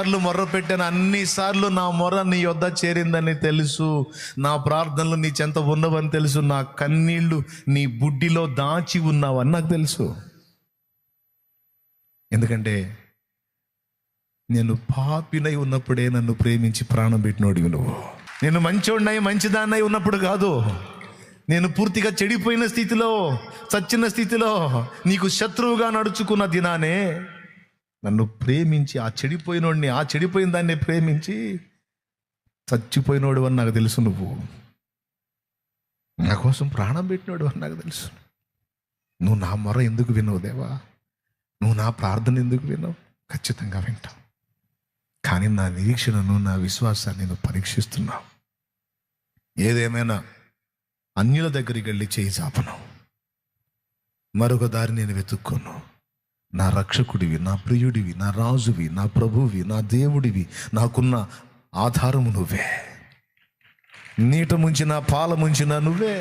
సార్లు మొర్ర పెట్టాను, అన్నిసార్లు నా మొర్ర నీ యొద్ద చేరిందని తెలుసు. నా ప్రార్థనలు నీ చెంత ఉన్నవని తెలుసు. నా కన్నీళ్లు నీ బుడ్డిలో దాచి ఉన్నావని నాకు తెలుసు. ఎందుకంటే నేను పాపినై ఉన్నప్పుడే నన్ను ప్రేమించి ప్రాణం పెట్టినోడివి నువ్వు. నేను మంచోడినై మంచిదాన్నై ఉన్నప్పుడు కాదు, నేను పూర్తిగా చెడిపోయిన స్థితిలో, చచ్చిన స్థితిలో, నీకు శత్రువుగా నడుచుకున్న దినానే నన్ను ప్రేమించి, ఆ చెడిపోయిన దాన్ని ప్రేమించి చచ్చిపోయినోడు అని నాకు తెలుసు. నువ్వు నా కోసం ప్రాణం పెట్టినోడు అని నాకు తెలుసు. నువ్వు నా మొర ఎందుకు వినవు దేవా? నువ్వు నా ప్రార్థన ఎందుకు వినవు? ఖచ్చితంగా వింటావు. కానీ నా నిరీక్షణను, నా విశ్వాసాన్ని నువ్వు పరీక్షిస్తున్నావు. ఏదేమైనా అన్యుల దగ్గరికి వెళ్ళి చేయి చాపను, మరొక దారి నేను వెతుక్కోను. నా రక్షకుడివి, నా ప్రియుడివి, నా రాజువి, నా ప్రభువి, నా దేవుడివి, నాకున్న ఆధారము నువ్వే. నీట ముంచిన పాల ముంచిన నువ్వే.